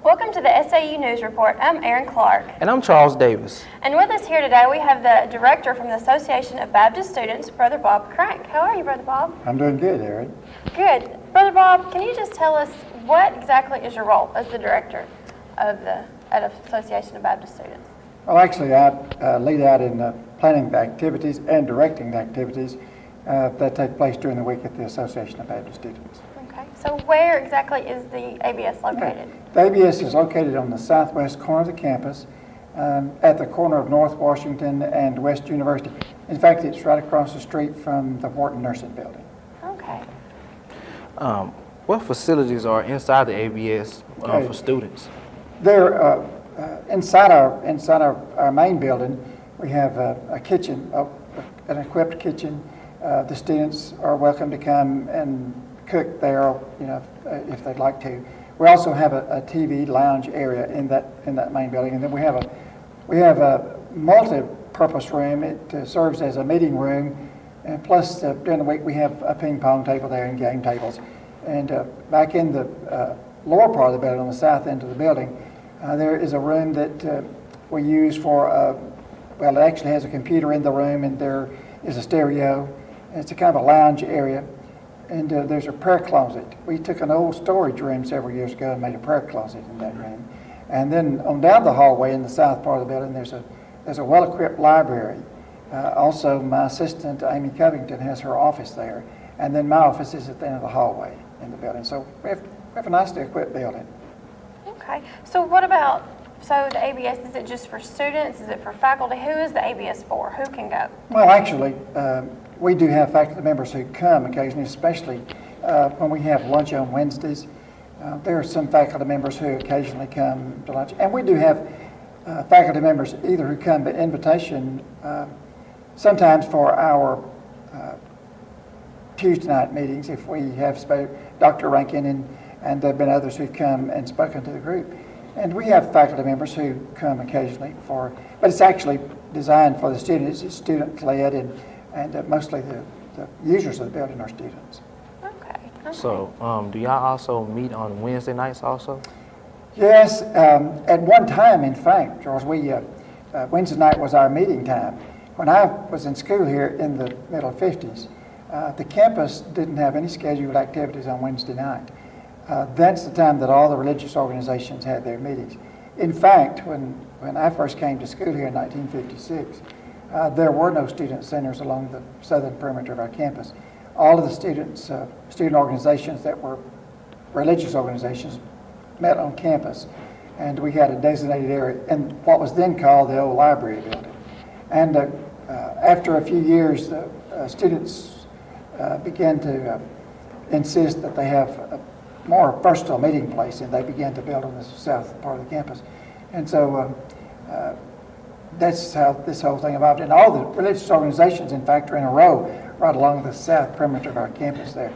Welcome to the SAU News Report. I'm Erin Clark. And I'm Charles Davis. And with us here today, we have the director from the Association of Baptist Students, Brother Bob Crank. How are you, Brother Bob? I'm doing good, Erin. Good. Brother Bob, can you just tell us what exactly is your role as the director of the Association of Baptist Students? Well, actually, I lead out in planning the activities and directing the activities that take place during the week at the Association of Baptist Students. Okay. So where exactly is the ABS located? The ABS is located on the southwest corner of the campus, at the corner of North Washington and West University. In fact, it's right across the street from the Wharton Nursing Building. Okay. What facilities are inside the ABS for students? They're inside our main building. We have a kitchen, an equipped kitchen. The students are welcome to come and cook there, if they'd like to. We also have a TV lounge area in that main building, and then we have a multi-purpose room. It serves as a meeting room, and plus during the week we have a ping pong table there and game tables. And back in the lower part of the building, on the south end of the building, there is a room that we use for, it actually has a computer in the room, and there is a stereo. It's a kind of a lounge area, and there's a prayer closet. We took an old storage room several years ago and made a prayer closet in that room. And then on down the hallway in the south part of the building, there's a well-equipped library. Also, my assistant, Amy Covington, has her office there. And then my office is at the end of the hallway in the building. So we have a nicely equipped building. Okay. So what about, the ABS, is it just for students? Is it for faculty? Who is the ABS for? Who can go? Well, actually, we do have faculty members who come occasionally, especially when we have lunch on Wednesdays. There are some faculty members who occasionally come to lunch. And we do have faculty members either who come by invitation, sometimes for our Tuesday night meetings, if we have Dr. Rankin, and there have been others who've come and spoken to the group. And we have faculty members who come occasionally but it's actually designed for the students. It's student-led, and mostly the users of the building are students. Okay. So, do y'all also meet on Wednesday nights also? Yes, at one time, in fact, Charles, Wednesday night was our meeting time. When I was in school here in the middle 50s, the campus didn't have any scheduled activities on Wednesday night. That's the time that all the religious organizations had their meetings. In fact, when I first came to school here in 1956, there were no student centers along the southern perimeter of our campus. All of the student organizations that were religious organizations met on campus, and we had a designated area in what was then called the old library building. And after a few years, the students began to insist that they have a more versatile meeting place, and they began to build on the south part of the campus. And so that's how this whole thing evolved. And all the religious organizations, in fact, are in a row right along the south perimeter of our campus there.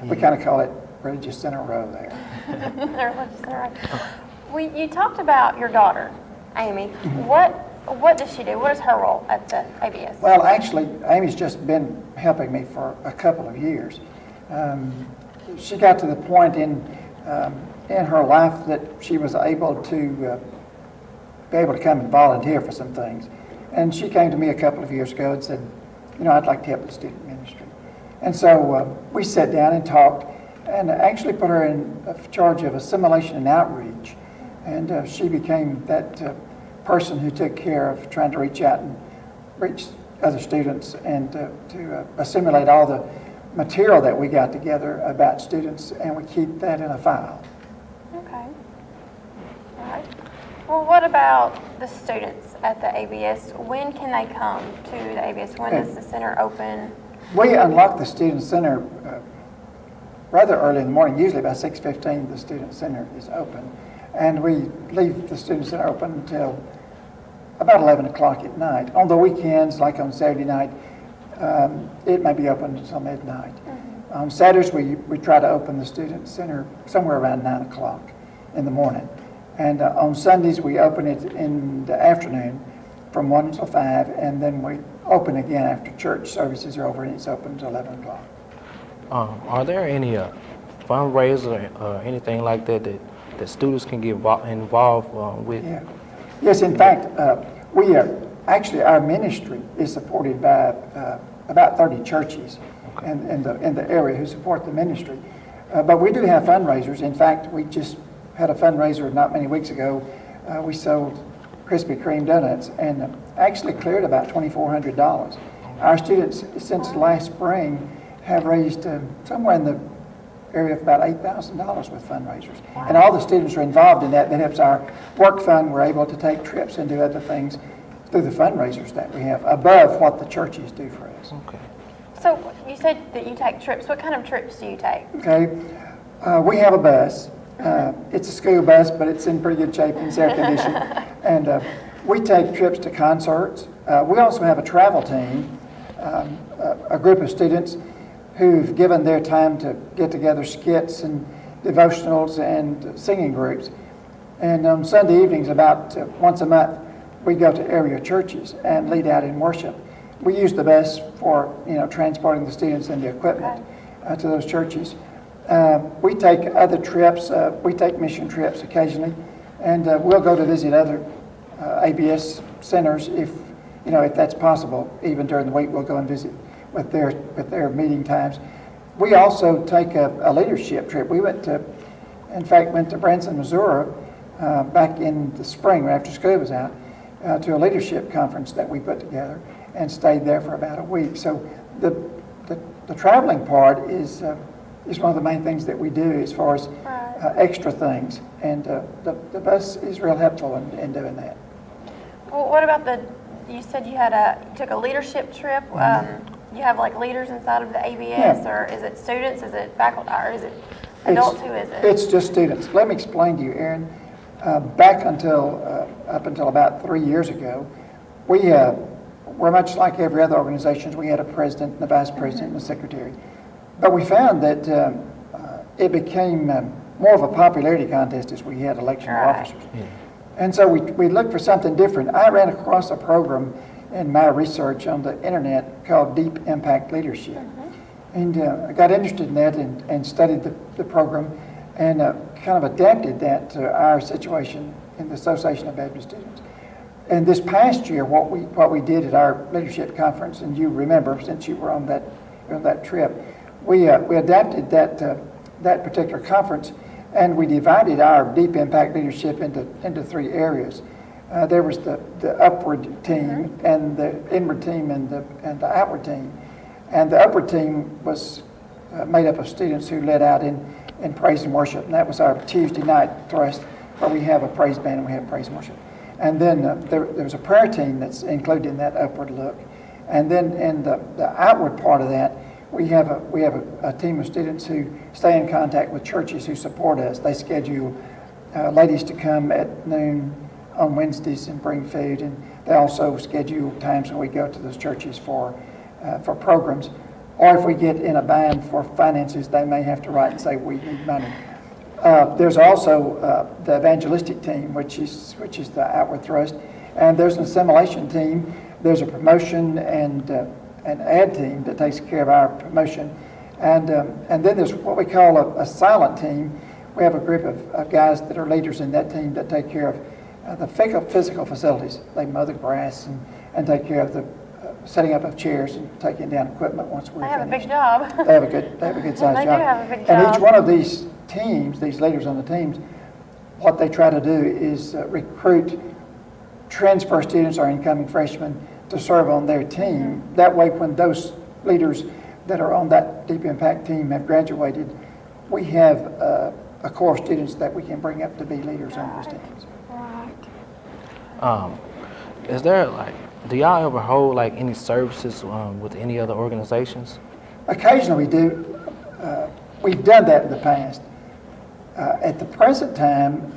We kind of call it Religious Center Row there. Religious Center Row. You talked about your daughter, Amy. What does she do? What is her role at the ABS? Well, actually, Amy's just been helping me for a couple of years. She got to the point in her life that she was able to come and volunteer for some things. And she came to me a couple of years ago and said, I'd like to help the student ministry. And so we sat down and talked, and actually put her in charge of assimilation and outreach. And she became that person who took care of trying to reach out and reach other students and to assimilate all the material that we got together about students, and we keep that in a file. Okay. All right. Well, what about the students at the ABS? When can they come to the ABS? When does the center open? We unlock the student center rather early in the morning. Usually about 6:15 the student center is open, and we leave the student center open until about 11 o'clock at night. On the weekends, like on Saturday night, it may be open until midnight. Mm-hmm. On Saturdays, we try to open the student center somewhere around 9 o'clock in the morning. And on Sundays, we open it in the afternoon from 1 until 5, and then we open again after church services are over, and it's open until 11 o'clock. Are there any fundraisers or anything like that that students can get involved with? Yeah. Yes, in fact, we are, actually, our ministry is supported by about 30 churches in the area who support the ministry. But we do have fundraisers. In fact, we just had a fundraiser not many weeks ago. We sold Krispy Kreme donuts and actually cleared about $2,400. Our students, since last spring, have raised somewhere in the area of about $8,000 with fundraisers. And all the students are involved in that. That helps our work fund. We're able to take trips and do other things through the fundraisers that we have above what the churches do for us. Okay. So you said that you take trips. What kind of trips do you take? Okay, we have a bus. It's a school bus, but it's in pretty good shape and it's air conditioned. And we take trips to concerts. We also have a travel team, a group of students who've given their time to get together skits and devotionals and singing groups. And on Sunday evenings, about once a month, we go to area churches and lead out in worship. We use the bus for, transporting the students and the equipment to those churches. We take other trips. We take mission trips occasionally, and we'll go to visit other ABS centers if that's possible. Even during the week, we'll go and visit with their meeting times. We also take a leadership trip. We went to Branson, Missouri, back in the spring after school was out, to a leadership conference that we put together and stayed there for about a week. So the traveling part is one of the main things that we do as far as extra things, and the bus is real helpful in doing that. Well, what about you said you took a leadership trip. You have like leaders inside of the ABS, or is it students, is it faculty, or is it adults? Who is it? It's just students. Let me explain to you, Erin. Up until about 3 years ago, we're much like every other organization. We had a president, and a vice president, and a secretary. But we found that it became more of a popularity contest as we had election officers. Yeah. And so we looked for something different. I ran across a program in my research on the internet called Deep Impact Leadership. And I got interested in that and studied the program and kind of adapted that to our situation in the Association of Baptist Students. And this past year, what we did at our leadership conference, and you remember since you were on that trip, we adapted that particular conference, and we divided our Deep Impact Leadership into 3 areas. There was the upward team, and the inward team, and the outward team. And the upward team was made up of students who led out in praise and worship, and that was our Tuesday night thrust, where we have a praise band and we have praise and worship. And then there was a prayer team that's included in that upward look. And then in the outward part of that, we have a team of students who stay in contact with churches who support us. They schedule ladies to come at noon on Wednesdays and bring food, and they also schedule times when we go to those churches for programs. Or if we get in a bind for finances, they may have to write and say, we need money. There's also the evangelistic team, which is the outward thrust, and there's an assimilation team. There's a promotion and an ad team that takes care of our promotion, and then there's what we call a silent team. We have a group of guys that are leaders in that team that take care of the physical facilities. They mow the grass and take care of the setting up of chairs and taking down equipment once we're finished. They have a big job. They have a good sized They job. do have a big job. And each one of these teams, these leaders on the teams, what they try to do is recruit transfer students or incoming freshmen to serve on their team. That way, when those leaders that are on that Deep Impact team have graduated, we have a core of students that we can bring up to be leaders on those teams. Is there do y'all ever hold any services with any other organizations? Occasionally we do. We've done that in the past. At the present time,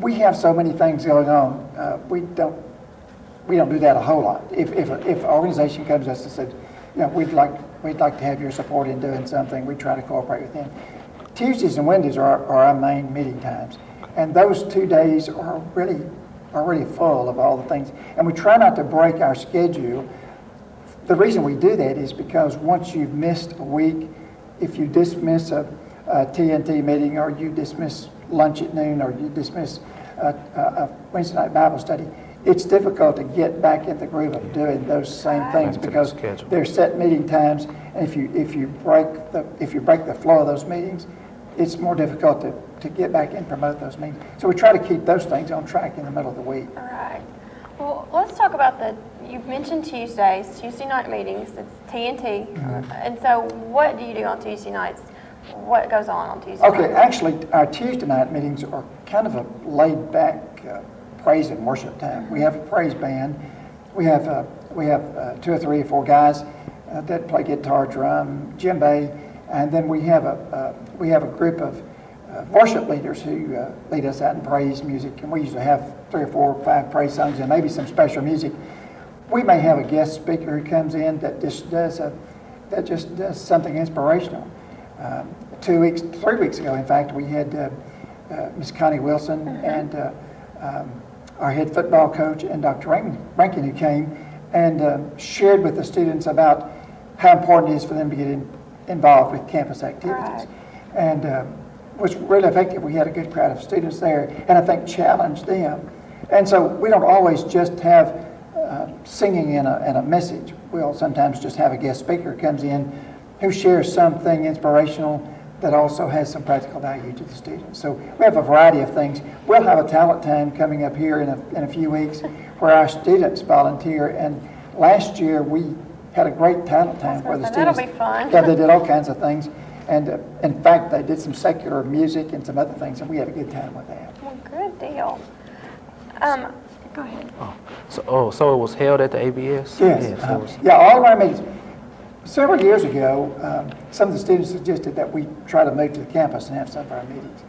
we have so many things going on. We don't do that a whole lot. If an organization comes to us and says, we'd like to have your support in doing something, we try to cooperate with them. Tuesdays and Wednesdays are our main meeting times, and those 2 days are really full of all the things. And we try not to break our schedule. The reason we do that is because once you've missed a week, if you dismiss a TNT meeting, or you dismiss lunch at noon, or you dismiss a Wednesday night Bible study, it's difficult to get back in the groove of doing those same things Back to the because schedule. they're set meeting times, and if you break the flow of those meetings, it's more difficult to get back and promote those meetings. So we try to keep those things on track in the middle of the week. All right. Well, let's talk about you've mentioned Tuesdays, Tuesday night meetings, it's TNT. And so what do you do on Tuesday nights? What goes on Tuesday nights? Okay, actually, our Tuesday night meetings are kind of a laid-back praise and worship time. We have a praise band. We have 2 or 3 or 4 guys that play guitar, drum, djembe, and then we have a group of worship leaders who lead us out in praise music, and we usually have 3 or 4 or 5 praise songs and maybe some special music. We may have a guest speaker who comes in that just does something inspirational. 3 weeks ago, in fact, we had Miss Connie Wilson and our head football coach and Dr. Rankin who came and shared with the students about how important it is for them to get involved with campus activities. Right. And was really effective. We had a good crowd of students there, and I think challenged them. And so we don't always just have singing and a message. We'll sometimes just have a guest speaker who comes in who shares something inspirational that also has some practical value to the students. So we have a variety of things. We'll have a talent time coming up here in a few weeks where our students volunteer. And last year we had a great talent time where the students, that'll be fun. Yeah, they did all kinds of things. And in fact, they did some secular music and some other things, and we had a good time with that. Well, good deal. Go ahead. So it was held at the ABS? Yes. Yeah, so it was- Yeah, all of our meetings. Several years ago, some of the students suggested that we try to move to the campus and have some of our meetings.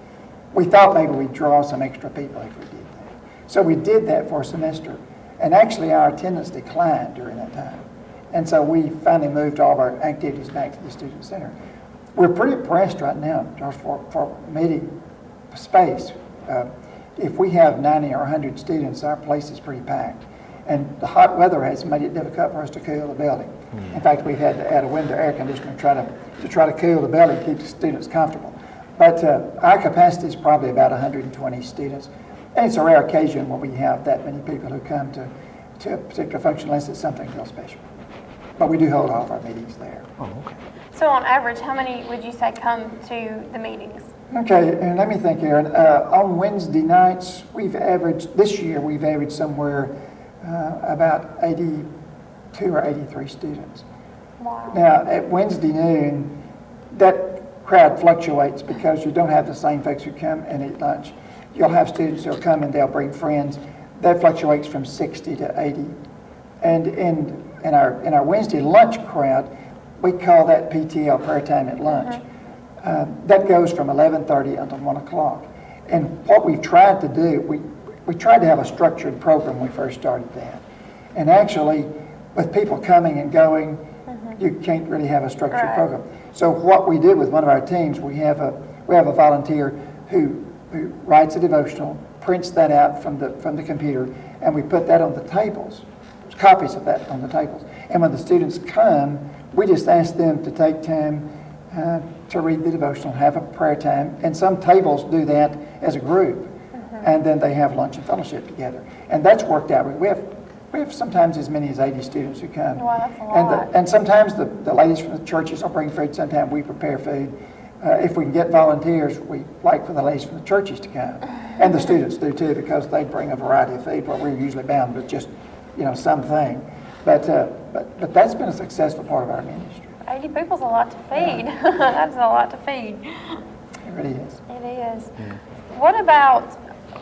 We thought maybe we'd draw some extra people if we did that. So we did that for a semester, and actually our attendance declined during that time. And so we finally moved all of our activities back to the student center. We're pretty pressed right now for meeting space. If we have 90 or 100 students, our place is pretty packed. And the hot weather has made it difficult for us to cool the building. In fact, we've had to add a window air conditioner to try to cool the building, keep the students comfortable. But our capacity is probably about 120 students. And it's a rare occasion when we have that many people who come to a particular function unless it's something real special. But we do hold all of our meetings there. Oh, okay. So on average, how many would you say come to the meetings? Okay, and let me think, Erin. On Wednesday nights, this year we've averaged somewhere about 82 or 83 students. Wow. Now, at Wednesday noon, that crowd fluctuates because you don't have the same folks who come and eat lunch. You'll have students who'll come and they'll bring friends. That fluctuates from 60 to 80. And in our Wednesday lunch crowd, we call that PTL, prayer time at lunch. That goes from 11:30 until 1 o'clock. And what we've tried to do, we tried to have a structured program when we first started that. And actually, with people coming and going, you can't really have a structured Right. program. So what we did with one of our teams, we have a volunteer who writes a devotional, prints that out from the computer, and we put that on the tables, copies of that on the tables. And when the students come, we just ask them to take time to read the devotional, have a prayer time, and some tables do that as a group, and then they have lunch and fellowship together. And that's worked out. We have sometimes as many as 80 students who come. Wow, that's a lot. And sometimes the ladies from the churches will bring food. Sometimes we prepare food. If we can get volunteers, we like for the ladies from the churches to come. And the students do too, because they bring a variety of food, where we're usually bound with just, something. But that's been a successful part of our ministry. 80 people's a lot to feed. That's a lot to feed. It really is. It is. What about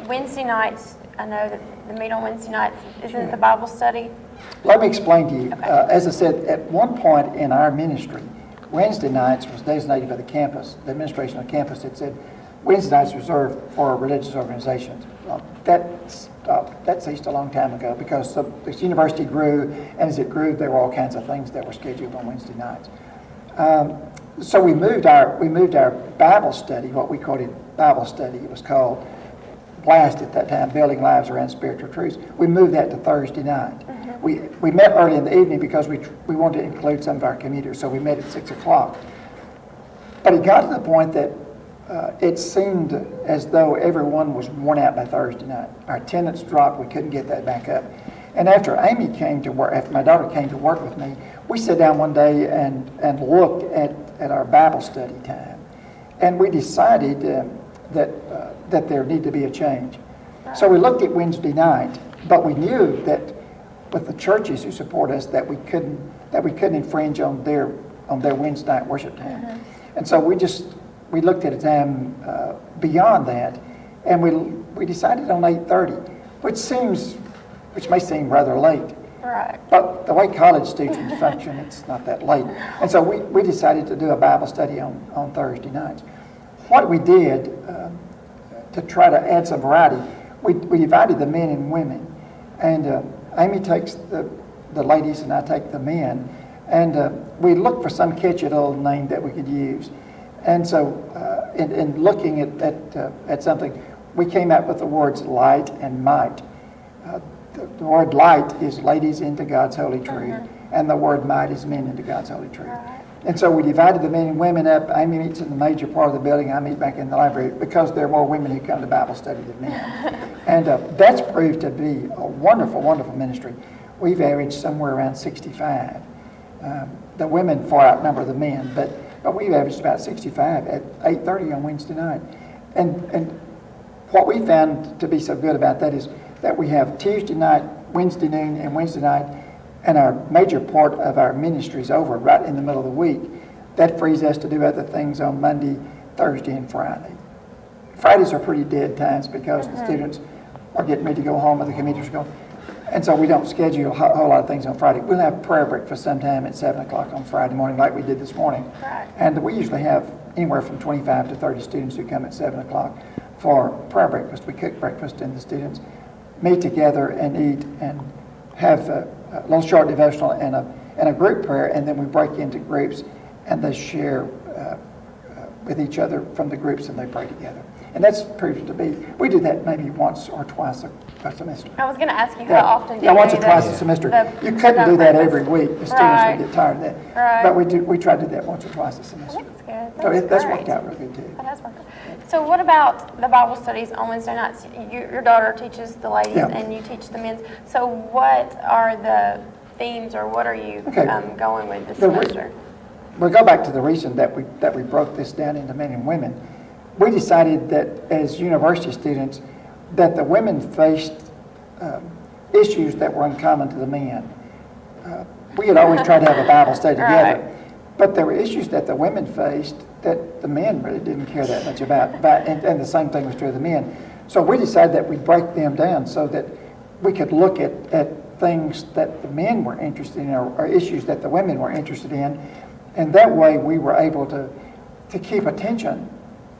Wednesday nights? I know that the meet on Wednesday nights, isn't it the Bible study? Let me explain to you. As I said, at one point in our ministry, Wednesday nights was designated by the campus. The administration of the campus had said Wednesday nights reserved for religious organizations. Well, that ceased a long time ago because the university grew, and as it grew, there were all kinds of things that were scheduled on Wednesday nights. So we moved our Bible study, what we called it Bible study. It was called BLAST at that time, Building Lives Around Spiritual Truths. We moved that to Thursday night. We met early in the evening because we wanted to include some of our commuters, so we met at 6 o'clock. But it got to the point that it seemed as though everyone was worn out by Thursday night. Our attendance dropped. We couldn't get that back up. And after Amy came to work, after my daughter came to work with me, we sat down one day and looked at our Bible study time. And we decided that there needed to be a change. So we looked at Wednesday night, but we knew that with the churches who support us that we couldn't infringe on their Wednesday night worship time. And so we looked at a time beyond that, and we decided on 8:30, which may seem rather late. Right. But the way college students function, it's not that late. And so we decided to do a Bible study on Thursday nights. What we did to try to add some variety, we divided the men and women. And Amy takes the ladies and I take the men. And we looked for some catchy little name that we could use. And so in looking at something, we came up with the words light and might. The word light is ladies into God's holy truth, and the word might is men into God's holy truth. Right. And so we divided the men and women up. Amy meets in the major part of the building. I meet back in the library because there are more women who come to Bible study than men. And that's proved to be a wonderful, wonderful ministry. We've averaged somewhere around 65. The women far outnumber the men, but we've averaged about 65 at 8:30 on Wednesday night. And what we found to be so good about that is that we have Tuesday night, Wednesday noon, and Wednesday night, and our major part of our ministry is over right in the middle of the week. That frees us to do other things on Monday, Thursday, and Friday. Fridays are pretty dead times because the students are getting ready to go home or the commuters go. And so we don't schedule a whole lot of things on Friday. We'll have prayer breakfast sometime at 7 o'clock on Friday morning like we did this morning. Right. And we usually have anywhere from 25 to 30 students who come at 7 o'clock for prayer breakfast. We cook breakfast and the students meet together and eat and have a little short devotional and a group prayer, and then we break into groups and they share with each other from the groups and they pray together. And that's proved to be, we do that maybe once or twice a semester. I was going to ask you how often do you once or do twice the- a semester. the- You couldn't do that breakfast? every week. The students Right. would get tired of that. Right. But we try to do that once or twice a semester. That's good. So that's great. worked out really good too. That has worked. So what about the Bible studies on Wednesday nights? Your daughter teaches the ladies Yeah. and you teach the men. So what are the themes or what are you Okay. going with this The re- semester? We'll go back to the reason that we broke this down into men and women. We decided that as university students, that the women faced issues that were uncommon to the men. We had always tried to have a Bible study together, Right. but there were issues that the women faced that the men really didn't care that much about, and the same thing was true of the men. So we decided that we'd break them down so that we could look at things that the men were interested in or issues that the women were interested in, and that way we were able to keep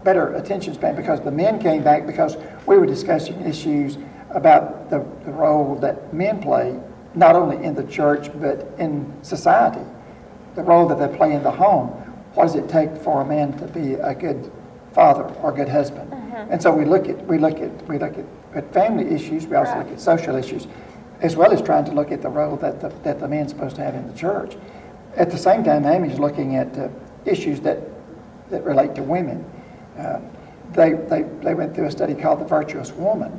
better attention span, because the men came back because we were discussing issues about the role that men play, not only in the church but in society, the role that they play in the home. What does it take for a man to be a good father or a good husband? And so we look at family issues. We also look at social issues, as well as trying to look at the role that the man's supposed to have in the church. At the same time, Amy's looking at issues that relate to women. They went through a study called The Virtuous Woman,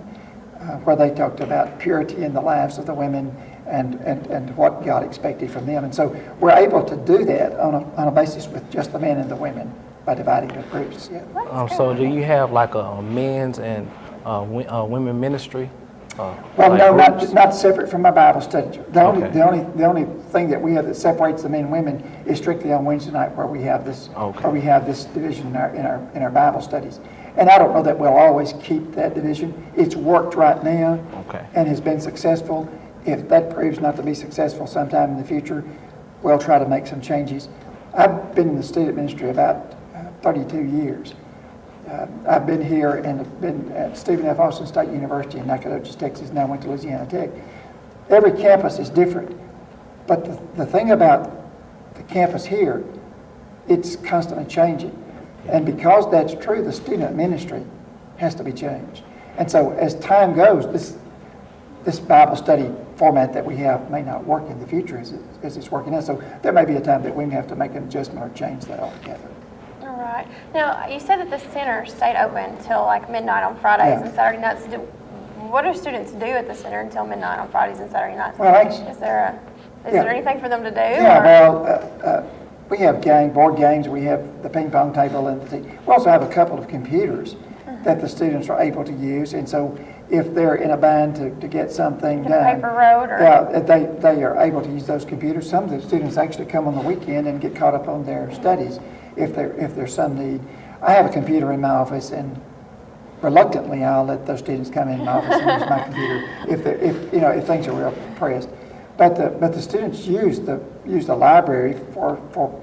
where they talked about purity in the lives of the women and what God expected from them. And so we're able to do that on a basis with just the men and the women by dividing the groups. Yeah. So do you have like a men's and women ministry? Well, like no, groups? not separate from my Bible study. The Okay. only thing that we have that separates the men and women is strictly on Wednesday night, where we have this division in our Bible studies. And I don't know that we'll always keep that division. It's worked right now and has been successful. If that proves not to be successful sometime in the future, we'll try to make some changes. I've been in the student ministry about 32 years. I've been here and have been at Stephen F. Austin State University in Nacogdoches, Texas, and I went to Louisiana Tech. Every campus is different, but the thing about the campus here, it's constantly changing. And because that's true, the student ministry has to be changed. And so as time goes, this Bible study format that we have may not work in the future as it's working now. So there may be a time that we may have to make an adjustment or change that altogether. All right. Right. Now, you said that the center stayed open till like midnight on Fridays Yeah. and Saturday nights. What do students do at the center until midnight on Fridays and Saturday nights? Well, actually, Is there yeah. anything for them to do? Yeah, or- well, we have board games, we have the ping pong table, and we also have a couple of computers that the students are able to use. And so if they're in a bind to get something The done. paper road or? Yeah, they are able to use those computers. Some of the students actually come on the weekend and get caught up on their studies if there's some need. I have a computer in my office, and reluctantly I'll let those students come in my office and use my computer if things are real pressed. But the students use the library for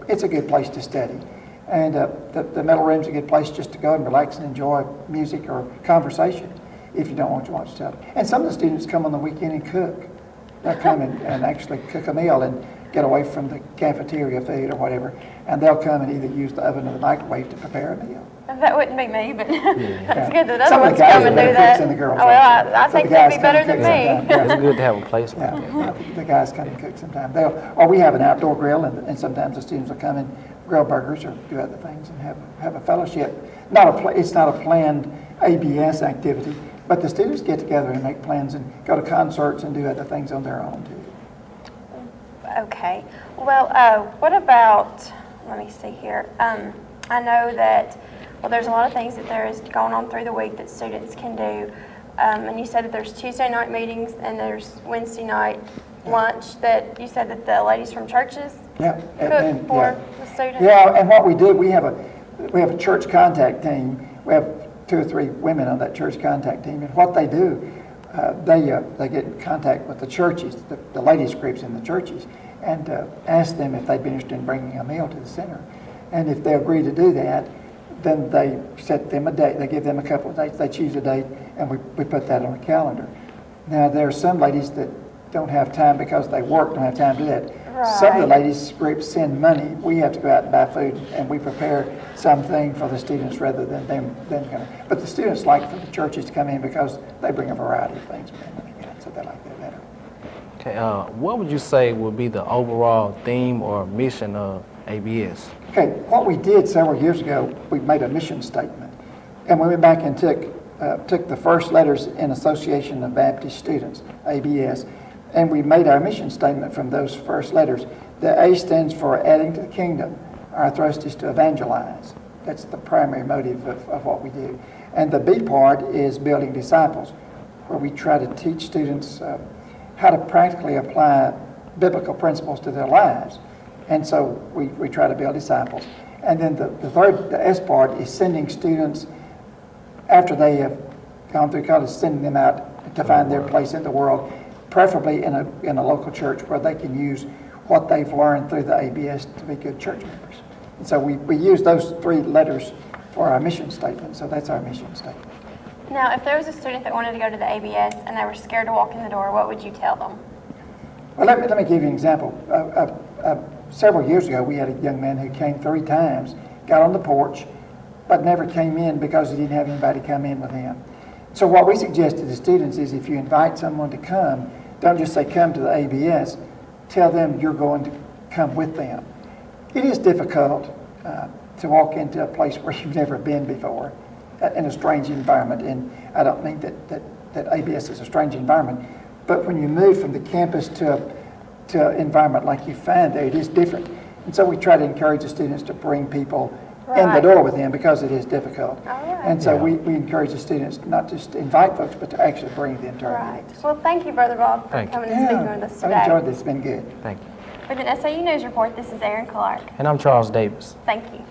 it's a good place to study. And the middle room's a good place just to go and relax and enjoy music or conversation if you don't want to watch television. And some of the students come on the weekend and cook. They'll come and actually cook a meal and get away from the cafeteria food or whatever. And they'll come and either use the oven or the microwave to prepare a meal. That wouldn't be me, but that's good that Some other of the ones guys come are and better do cooks that. than the girls Oh, are. well, I So think the they'd guys be come better and than cook me. sometimes. Yeah. It's good to have a place like Yeah, that. the guys come and cook sometimes. Or we have an outdoor grill, and sometimes the students will come and grill burgers or do other things and have a fellowship. It's not a planned ABS activity, but the students get together and make plans and go to concerts and do other things on their own too. Okay. Well, what about, let me see here. I know that, well, there's a lot of things that there is going on through the week that students can do. And you said that there's Tuesday night meetings and there's Wednesday night lunch that you said that the ladies from churches Yeah. cook for the students? Yeah, and what we do, we have a church contact team. We have 2 or 3 women on that church contact team, and what they do, they get in contact with the churches, the ladies groups in the churches, and ask them if they'd be interested in bringing a meal to the center. And if they agree to do that, then they set them a date. They give them a couple of dates. They choose a date, and we put that on a calendar. Now, there are some ladies that don't have time because they work, don't have time to do that. Right. Some of the ladies groups send money. We have to go out and buy food, and we prepare something for the students rather than them coming. But the students like for the churches to come in because they bring a variety of things with them, so they like that better. Okay, what would you say would be the overall theme or mission of ABS? Okay, what we did several years ago, we made a mission statement, and we went back and took the first letters in Association of Baptist Students, ABS, and we made our mission statement from those first letters. The A stands for adding to the kingdom. Our thrust is to evangelize. That's the primary motive of what we do. And the B part is building disciples, where we try to teach students how to practically apply biblical principles to their lives. And so we try to build disciples. And then the third, the S part, is sending students, after they have gone through college, sending them out to find their place in the world, preferably in a local church where they can use what they've learned through the ABS to be good church members. And so we use those 3 letters for our mission statement. So that's our mission statement. Now, if there was a student that wanted to go to the ABS and they were scared to walk in the door, what would you tell them? Well, let me give you an example. Several years ago, we had a young man who came 3 times, got on the porch, but never came in because he didn't have anybody come in with him. So what we suggest to the students is if you invite someone to come, don't just say come to the ABS, tell them you're going to come with them. It is difficult to walk into a place where you've never been before in a strange environment, and I don't mean that ABS is a strange environment, but when you move from the campus to an environment like you find there, it is different. And so we try to encourage the students to bring people in the door with them because it is difficult. And so we encourage the students not just to invite folks, but to actually bring them to our meetings. Well, thank you, Brother Bob, for Thank you. coming and speaking with us today. I've enjoyed this. It's been good. Thank you. With an SAU News Report, this is Erin Clark. And I'm Charles Davis. Thank you.